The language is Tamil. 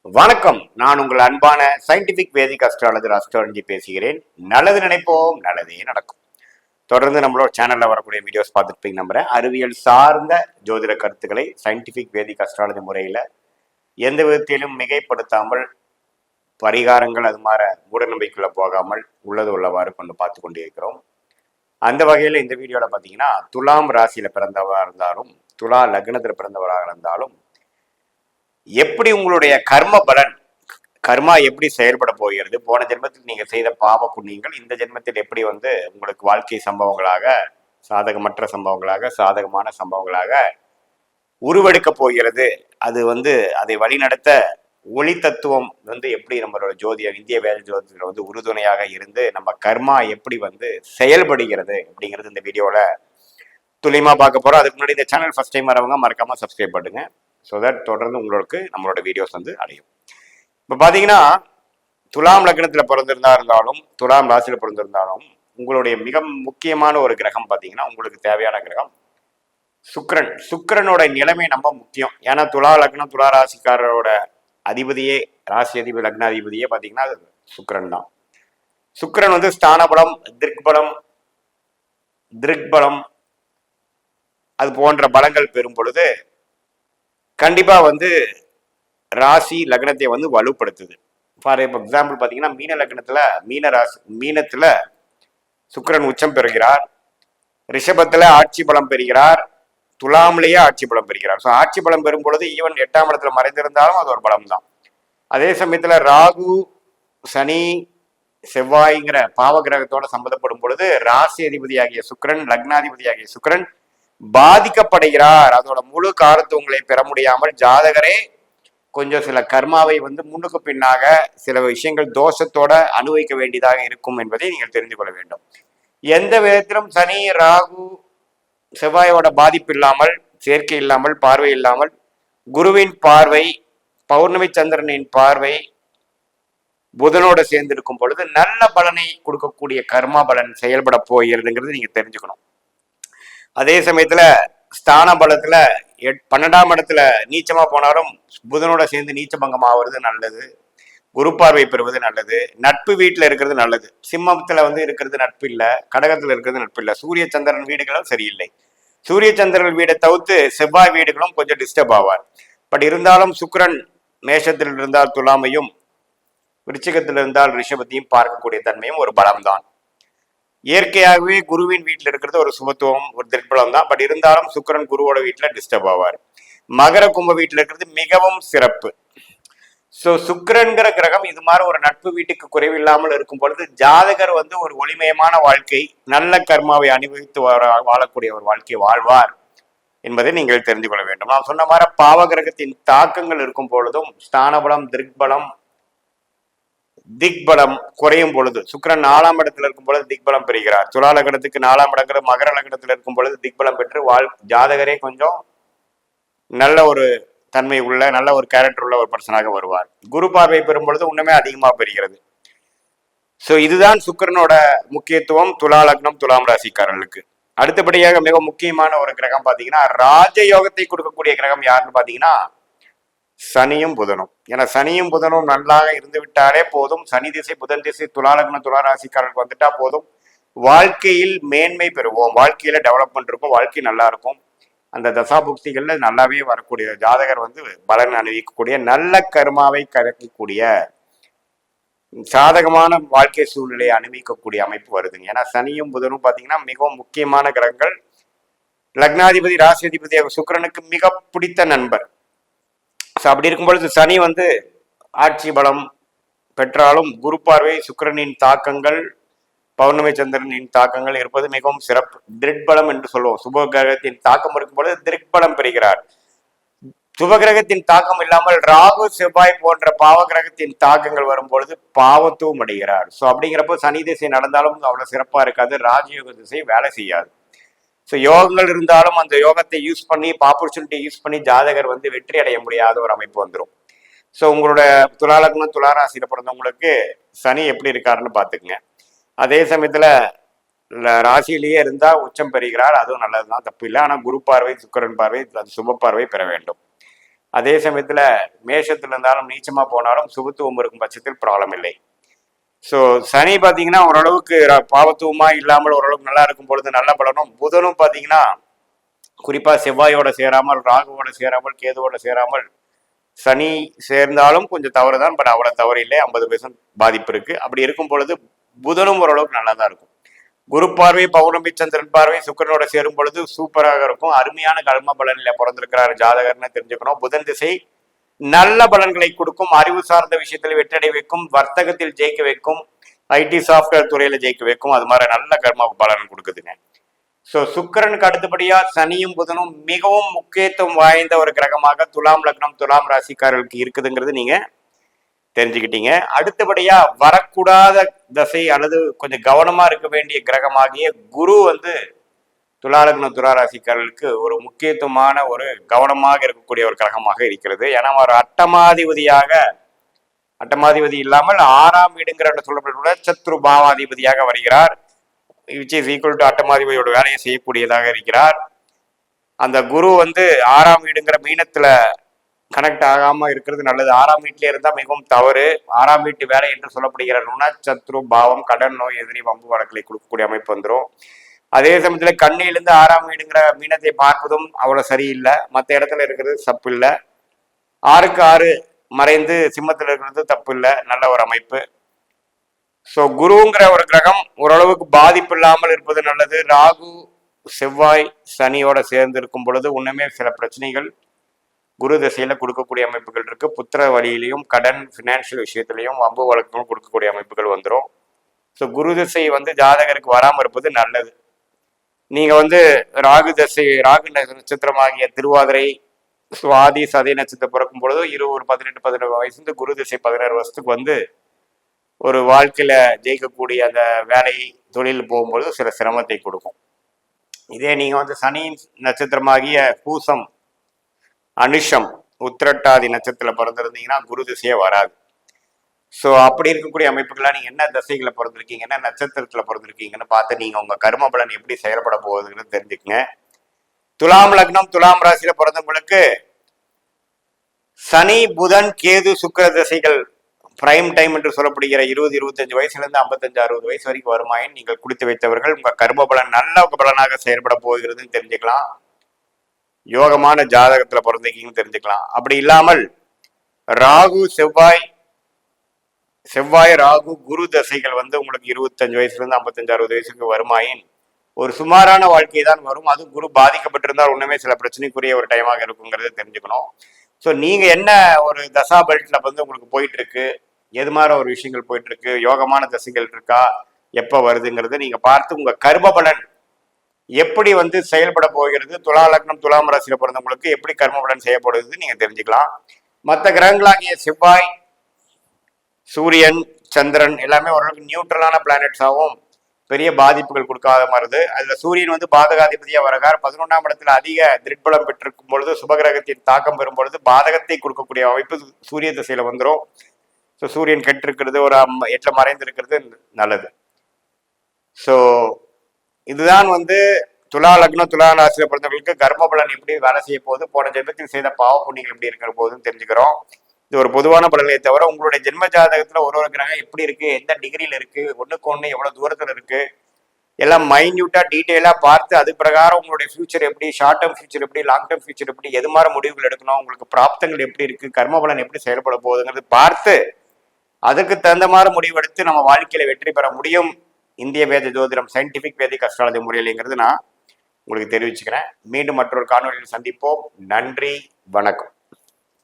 வணக்கம். நான் உங்கள் அன்பான சயின்டிபிக் வேதிக் அஸ்ட்ராலஜர் அஸ்ட்ராலஜி பேசுகிறேன். நல்லது நினைப்போம், நல்லதே நடக்கும். தொடர்ந்து நம்மளோட சேனல்ல வரக்கூடிய வீடியோஸ் பார்த்துருப்பீங்க நம்புறேன். அறிவியல் சார்ந்த ஜோதிட கருத்துக்களை சயின்டிபிக் வேதிக் அஸ்ட்ராலஜி முறையில எந்த விதத்திலும் மிகைப்படுத்தாமல், பரிகாரங்கள் அது மாதிரி மூட நம்பிக்கைக்குள்ள போகாமல் உள்ளது உள்ளவாறு கொண்டு பார்த்து கொண்டே இருக்கிறோம். அந்த வகையில் இந்த வீடியோல பார்த்தீங்கன்னா, துலாம் ராசியில பிறந்தவராக இருந்தாலும், துலா லக்னத்தில் பிறந்தவராக இருந்தாலும், எப்படி உங்களுடைய கர்ம பலன், கர்மா எப்படி செயல்பட போகிறது, போன ஜென்மத்தில் நீங்க செய்த பாவ புண்ணியங்கள் இந்த ஜென்மத்தில் எப்படி உங்களுக்கு வாழ்க்கை சம்பவங்களாக, சாதகமற்ற சம்பவங்களாக, சாதகமான சம்பவங்களாக உருவெடுக்க போகிறது. அது அதை வழிநடத்த ஒளி தத்துவம் எப்படி நம்மளோட ஜோதிடம், இந்திய வேத ஜோதிடத்தில் உறுதுணையாக இருந்து நம்ம கர்மா எப்படி செயல்படுகிறது அப்படிங்கிறது இந்த வீடியோல துல்லியமா பார்க்க போறோம். அதுக்கு முன்னாடி இந்த சேனல் ஃபர்ஸ்ட் டைம் வரவங்க மறக்காம சப்ஸ்கிரைப் பண்ணுங்க. ஸோ தட் தொடர்ந்து உங்களுக்கு நம்மளோட வீடியோஸ் அடையும். இப்போ பார்த்தீங்கன்னா, துலாம் லக்னத்தில் பிறந்திருந்தா இருந்தாலும், துலாம் ராசியில் பிறந்திருந்தாலும், உங்களுடைய மிக முக்கியமான ஒரு கிரகம் பார்த்தீங்கன்னா, உங்களுக்கு தேவையான கிரகம் சுக்கிரன். சுக்கிரனோட நிலைமை ரொம்ப முக்கியம். ஏன்னா துலா லக்னம், துலா ராசிக்காரரோட அதிபதியே, ராசி அதிபதி, லக்னாதிபதியே பார்த்தீங்கன்னா சுக்கிரன் தான். சுக்கிரன் ஸ்தானபலம், திருக்பலம் அது போன்ற பலங்கள் பெறும் பொழுது கண்டிப்பா ராசி லக்னத்தை வலுப்படுத்துது. ஃபார் எக்ஸாம்பிள் பார்த்தீங்கன்னா, மீன லக்னத்துல மீனத்துல சுக்கிரன் உச்சம் பெறுகிறார், ரிஷபத்துல ஆட்சி பலம் பெறுகிறார், துலாமிலேயே ஆட்சி பலம் பெறுகிறார். ஸோ ஆட்சி பலம் பெறும் பொழுது ஈவன் 8ஆம் இடத்துல மறைந்திருந்தாலும் அது ஒரு பலம் தான். அதே சமயத்துல ராகு, சனி, செவ்வாய்ங்கிற பாவ கிரகத்தோட சம்பந்தப்படும் பொழுது ராசி அதிபதியாகிய சுக்கிரன், லக்னாதிபதியாகிய சுக்கிரன் பாதிக்கப்படுகிறார். அதோட முழு காரத்துவங்களை பெற முடியாமல் ஜாதகரே கொஞ்சம் சில கர்மாவை முன்னுக்கு பின்னாக சில விஷயங்கள் தோஷத்தோட அனுபவிக்க வேண்டியதாக இருக்கும் என்பதை நீங்கள் தெரிந்து கொள்ள வேண்டும். எந்த விதத்திலும் சனி, ராகு, செவ்வாயோட பாதிப்பு இல்லாமல், சேர்க்கை இல்லாமல், பார்வை இல்லாமல், குருவின் பார்வை, பௌர்ணமி சந்திரனின் பார்வை புதனோட சேர்ந்து இருக்கும் பொழுது நல்ல பலனை கொடுக்கக்கூடிய கர்மா பலன் செயல்பட போகிறதுங்கிறது நீங்க தெரிஞ்சுக்கணும். அதே சமயத்துல ஸ்தான பலத்துல 12ஆம் இடத்துல நீச்சமா போனாலும் புதனோட சேர்ந்து நீச்சபங்கம் ஆவது நல்லது, குரு பார்வை பெறுவது நல்லது, நட்பு வீட்டுல இருக்கிறது நல்லது. சிம்மத்துல இருக்கிறது நட்பு இல்ல, கடகத்துல இருக்கிறது நட்பு இல்ல, சூரிய சந்திரன் வீடுகளும் சரியில்லை. சூரிய சந்திரன் வீடை தவிர்த்து செவ்வாய் வீடுகளும் கொஞ்சம் டிஸ்டர்ப் ஆவார். பட் இருந்தாலும் சுக்கிரன் மேஷத்தில் இருந்தால் துலாமையும், விருச்சிகத்தில் இருந்தால் ரிஷபத்தையும் பார்க்கக்கூடிய தன்மையும் ஒரு பலம்தான். இயற்கையாகவே குருவின் வீட்டில் இருக்கிறது ஒரு சுபத்துவம், ஒரு திருப்பலம் தான். பட் இருந்தாலும் சுக்கிரன் குருவோட வீட்டுல டிஸ்டர்ப் ஆவார். மகர கும்ப வீட்டுல இருக்கிறது மிகவும் சிறப்பு. ஸோ சுக்கிரன்கிற கிரகம் இது மாதிரி ஒரு நட்பு வீட்டுக்கு குறைவில்லாமல் இருக்கும் பொழுது ஜாதகர் ஒரு ஒளிமயமான வாழ்க்கை, நல்ல கர்மாவை அனுபவித்து வாழக்கூடிய ஒரு வாழ்க்கையை வாழ்வார் என்பதை நீங்கள் தெரிந்து கொள்ள வேண்டும். நான் சொன்ன மாதிரி பாவ கிரகத்தின் தாக்கங்கள் இருக்கும் பொழுதும் ஸ்தானபலம், திக்பலம் குறையும் பொழுது, சுக்கிரன் 4ஆம் இடத்துல இருக்கும் பொழுது திக்பலம் பெறுகிறார். துலா லக்னத்துக்கு 4ஆம் இடங்கிற மகர லக்னத்துல இருக்கும் பொழுது திக்பலம் பெற்று ஜாதகரே கொஞ்சம் நல்ல ஒரு தன்மை உள்ள, நல்ல ஒரு கேரக்டர் உள்ள ஒரு பர்சனாக வருவார். குரு பார்வை பெறும் பொழுது இன்னுமே அதிகமாக பெறுகிறது. ஸோ இதுதான் சுக்கிரனோட முக்கியத்துவம் துலா லக்னம், துலாம் ராசிக்காரர்களுக்கு. அடுத்தபடியாக மிக முக்கியமான ஒரு கிரகம் பார்த்தீங்கன்னா, ராஜயோகத்தை கொடுக்கக்கூடிய கிரகம் யாருன்னு பார்த்தீங்கன்னா சனியும் புதனும். ஏன்னா சனியும் புதனும் நல்லாக இருந்து விட்டாலே போதும். சனி திசை, புதன் திசை துலா லக்னம், துலா ராசிக்காரர்களுக்கு வந்துட்டா போதும். வாழ்க்கையில் மேன்மை பெறுவோம், வாழ்க்கையில டெவலப்மெண்ட் இருக்கும், வாழ்க்கை நல்லா இருக்கும். அந்த தசாபுக்திகள்ல நல்லாவே வரக்கூடிய ஜாதகர் பலன் அணிவிக்கக்கூடிய, நல்ல கர்மாவை கரைக்கக்கூடிய, சாதகமான வாழ்க்கை சூழ்நிலையை அனுபவிக்கக்கூடிய அமைப்பு வருதுங்க. ஏன்னா சனியும் புதனும் பார்த்தீங்கன்னா மிகவும் முக்கியமான கிரகங்கள். லக்னாதிபதி, ராசி அதிபதி சுக்கிரனுக்கு மிக பிடித்த நண்பர். அப்படி இருக்கும் பொழுது சனி ஆட்சி பலம் பெற்றாலும் குரு பார்வை, சுக்கிரனின் தாக்கங்கள், பௌர்ணமி சந்திரனின் தாக்கங்கள் இருப்பது மிகவும் சிறப்பு. திருட்பலம் என்று சொல்லுவோம். சுப கிரகத்தின் தாக்கம் இருக்கும் பொழுது திருட்பலம் பெறுகிறார். சுப கிரகத்தின் தாக்கம் இல்லாமல் ராகு, செவ்வாய் போன்ற பாவ கிரகத்தின் தாக்கங்கள் வரும்பொழுது பாவத்துவம் அடைகிறார். ஸோ அப்படிங்கிறப்போ சனி திசை நடந்தாலும் அவ்வளவு சிறப்பா இருக்காது, ராஜயோக திசை வேலை செய்யாது. ஸோ யோகங்கள் இருந்தாலும் அந்த யோகத்தை யூஸ் பண்ணி, ஆப்பர்ச்சுனிட்டி யூஸ் பண்ணி ஜாதகர் வெற்றி அடைய முடியாத ஒரு அமைப்பு வந்துடும். ஸோ உங்களோட துலா லக்னம், துலா ராசியில பிறந்தவங்களுக்கு சனி எப்படி இருக்காருன்னு பார்த்துக்குங்க. அதே சமயத்துல ராசியிலேயே இருந்தா உச்சம் பெறுகிறார், அதுவும் நல்லதுதான், தப்பு இல்லை. ஆனால் குரு பார்வை, சுக்கிரன் பார்வை, சுப பார்வை பெற வேண்டும். அதே சமயத்துல மேஷத்துல இருந்தாலும் நீச்சமா போனாலும் சுபத்துவம் இருக்கும் பட்சத்தில் ப்ராப்ளம் இல்லை. ஸோ சனி பார்த்தீங்கன்னா ஓரளவுக்கு பாவத்துவமா இல்லாமல் ஓரளவுக்கு நல்லா இருக்கும் பொழுது நல்ல பலனும், புதனும் பார்த்தீங்கன்னா குறிப்பா செவ்வாயோட சேராமல், ராகுவோட சேராமல், கேதுவோட சேராமல் சனி சேர்ந்தாலும் கொஞ்சம் தவறு தான். பட் அவ்வளவு தவறு இல்லை, 50% பாதிப்பு இருக்கு. அப்படி இருக்கும் பொழுது புதனும் ஓரளவுக்கு நல்லா தான் இருக்கும். குரு பார்வை, பௌர்ணமி சந்திரன் பார்வை சுக்கரனோட சேரும் பொழுது சூப்பராக இருக்கும். அருமையான கர்ம பலனில பிறந்திருக்கிறார் ஜாதகர்னு தெரிஞ்சுக்கணும். புதன் திசை நல்ல பலன்களை கொடுக்கும், அறிவு சார்ந்த விஷயத்தில் வெற்றடை வைக்கும், வர்த்தகத்தில் ஜெயிக்க வைக்கும், ஐடி சாஃப்ட்வேர் துறையில ஜெயிக்க வைக்கும். அது மாதிரி நல்ல கர்ம பலன் கொடுக்குதுங்க. ஸோ சுக்கரனுக்கு அடுத்தபடியா சனியும் புதனும் மிகவும் முக்கியத்துவம் வாய்ந்த ஒரு கிரகமாக துலாம் லக்னம், துலாம் ராசிக்காரர்களுக்கு இருக்குதுங்கிறது நீங்க தெரிஞ்சுக்கிட்டீங்க. அடுத்தபடியா வரக்கூடாத தசை அல்லது கொஞ்சம் கவனமா இருக்க வேண்டிய கிரகமாகிய குரு வந்து துலா லக்னம், துலா ராசிக்காரர்களுக்கு ஒரு முக்கியத்துவமான ஒரு கவனமாக இருக்கக்கூடிய ஒரு கிரகமாக இருக்கிறது. ஏன்னா ஒரு அட்டமாதிபதி இல்லாமல் 6ஆம் வீடுங்கிற சொல்லப்பட்ட சத்ரு பாவாதிபதியாக வருகிறார். விச் இஸ் ஈக்குவல் டு அட்டமாதிபதியோட வேலையை செய்யக்கூடியதாக இருக்கிறார். அந்த குரு வந்து 6ஆம் வீடுங்கிற மீனத்துல கனெக்ட் ஆகாம இருக்கிறது நல்லது. 6ஆம் வீட்டிலே இருந்தால் மிகவும் தவறு. 6ஆம் வீட்டு வேலை என்று சொல்லப்படுகிற ருணச்சத்ரு பாவம், கடன் நோய், எதிரி, வம்பு வழக்கலை கொடுக்கக்கூடிய அமைப்பு வந்துடும். அதே சமயத்துல கண்ணிலிருந்து 6ஆம் வீடுங்கிற மீனத்தை பார்ப்பதும் அவ்வளவு சரியில்லை. மற்ற இடத்துல இருக்கிறது தப்பு இல்லை. 6க்கு 6 மறைந்து சிம்மத்தில் இருக்கிறது தப்பு இல்லை, நல்ல ஒரு அமைப்பு. ஸோ குருங்கிற ஒரு கிரகம் ஓரளவுக்கு பாதிப்பு இல்லாமல் இருப்பது நல்லது. ராகு, செவ்வாய், சனியோட சேர்ந்து இருக்கும் பொழுது ஒண்ணுமே சில பிரச்சனைகள் குரு திசையில கொடுக்கக்கூடிய அமைப்புகள் இருக்கு. புத்திர வழியிலையும், கடன், பினான்சியல் விஷயத்திலையும், வம்பு வழக்குகளும் கொடுக்கக்கூடிய அமைப்புகள் வந்துடும். ஸோ குரு திசை வந்து ஜாதகருக்கு வராமல் இருப்பது நல்லது. நீங்க வந்து ராகு நட்சத்திரமாகிய திருவாதிரை, சுவாதி, சதி நட்சத்திரம் பிறக்கும் பொழுது 18 வயசு குரு திசை 16 வருஷத்துக்கு வந்து ஒரு வாழ்க்கையில ஜெயிக்கக்கூடிய அந்த வேலை தொழில் போகும்போது சில சிரமத்தை கொடுக்கும். இதே நீங்க வந்து சனி நட்சத்திரமாகிய பூசம், அனுஷம், உத்திரட்டாதி நட்சத்திரத்துல பிறந்திருந்தீங்கன்னா குரு திசையே வராது. ஸோ அப்படி இருக்கக்கூடிய அமைப்புகள்லாம் நீங்க என்ன தசைகளை பிறந்திருக்கீங்க, என்ன நட்சத்திரத்துல பிறந்திருக்கீங்கன்னு பார்த்து நீங்க உங்க கர்ம பலன் எப்படி செயல்பட போகுதுன்னு தெரிஞ்சுக்கங்க. துலாம் லக்னம், துலாம் ராசியில பிறந்தவங்களுக்கு சனி, புதன், கேது, சுக்கிர திசைகள் பிரைம் டைம் என்று சொல்லப்படுகிற 20-25 வயசுல இருந்து 55-60 வயசு வரைக்கும் வருமாயின் நீங்கள் குடித்து வைத்தவர்கள் உங்க கர்ம பலன் நல்ல பலனாக செயல்பட போகிறதுன்னு தெரிஞ்சுக்கலாம். யோகமான ஜாதகத்துல பிறந்திருக்கீங்கன்னு தெரிஞ்சுக்கலாம். அப்படி இல்லாமல் ராகு, செவ்வாய், ராகு, குரு தசைகள் வந்து உங்களுக்கு 25 வயசுல இருந்து 55-60 வயசுக்கு வருமாயின் ஒரு சுமாரான வாழ்க்கை தான் வரும். அது குரு பாதிக்கப்பட்டிருந்தால் ஒண்ணுமே சில பிரச்சனைக்குரிய ஒரு டைமாக இருக்குங்கிறத தெரிஞ்சுக்கணும். ஸோ நீங்க என்ன ஒரு தசா பெல்ட்ல வந்து உங்களுக்கு போயிட்டு இருக்கு, எது மாதிரி ஒரு விஷயங்கள் போயிட்டு இருக்கு, யோகமான தசைகள் இருக்கா, எப்ப வருதுங்கிறத நீங்க பார்த்து உங்க கர்ம பலன் எப்படி வந்து செயல்பட போகிறது, துலா லக்னம், துலாம் ராசியில பிறந்தவங்களுக்கு எப்படி கர்ம பலன் செய்யப்படுது நீங்க தெரிஞ்சுக்கலாம். மற்ற கிரகங்களாகிய செவ்வாய், சூரியன், சந்திரன் எல்லாமே ஓரளவுக்கு நியூட்ரலான பிளானட்ஸாகவும் பெரிய பாதிப்புகள் கொடுக்காத மாதிரி. அதுல சூரியன் வந்து பாதகாதிபதியா வரகார் 11ஆம் இடத்துல அதிக திருட்பலம் பெற்றிருக்கும் பொழுது சுபகிரகத்தின் தாக்கம் பெறும் பொழுது பாதகத்தை கொடுக்கக்கூடிய அமைப்பு சூரிய திசையில வந்துடும். ஸோ சூரியன் கெட்டிருக்கிறது, ஒரு 8 மறைந்திருக்கிறது நல்லது. ஸோ இதுதான் வந்து துலா லக்னம், துலா ராசியில பிறந்தவர்களுக்கு கர்ம பலன் எப்படி வேலை செய்ய போகுது, போன ஜென்மத்தில் செய்த பாவ புண்ணியங்கள் எப்படி இருக்கிற போதுன்னு தெரிஞ்சுக்கிறோம். இது ஒரு பொதுவான பலனை தவிர உங்களுடைய ஜென்ம ஜாதகத்துல ஒரு கிரகம் எப்படி இருக்கு, எந்த டிகிரியில இருக்கு, ஒண்ணுக்கு ஒண்ணு எவ்வளவு தூரத்துல இருக்கு, எல்லாம் மைன்யூட்டா டீட்டெயிலா பார்த்து அது பிரகாரம் உங்களுடைய ஃபியூச்சர் எப்படி, ஷார்ட் டேர்ம் ஃபியூச்சர் எப்படி, லாங் டேர்ம் ஃபியூச்சர் எப்படி, எது மாதிரி முடிவுகள் எடுக்கணும், உங்களுக்கு பிராப்தங்கள் எப்படி இருக்கு, கர்ம பலன் எப்படி செயல்பட போகுதுங்கிறது பார்த்து அதுக்கு தகுந்த மாதிரி முடிவெடுத்து நம்ம வாழ்க்கையில வெற்றி பெற முடியும். இந்திய வேத ஜோதிடம், சயின்டிபிக் வேதிக் அஸ்ட்ராலஜி முறையில்ங்கிறது நான் உங்களுக்கு தெரிவிச்சுக்கிறேன். மீண்டும் மற்றொரு காணொலியில் சந்திப்போம். நன்றி, வணக்கம்.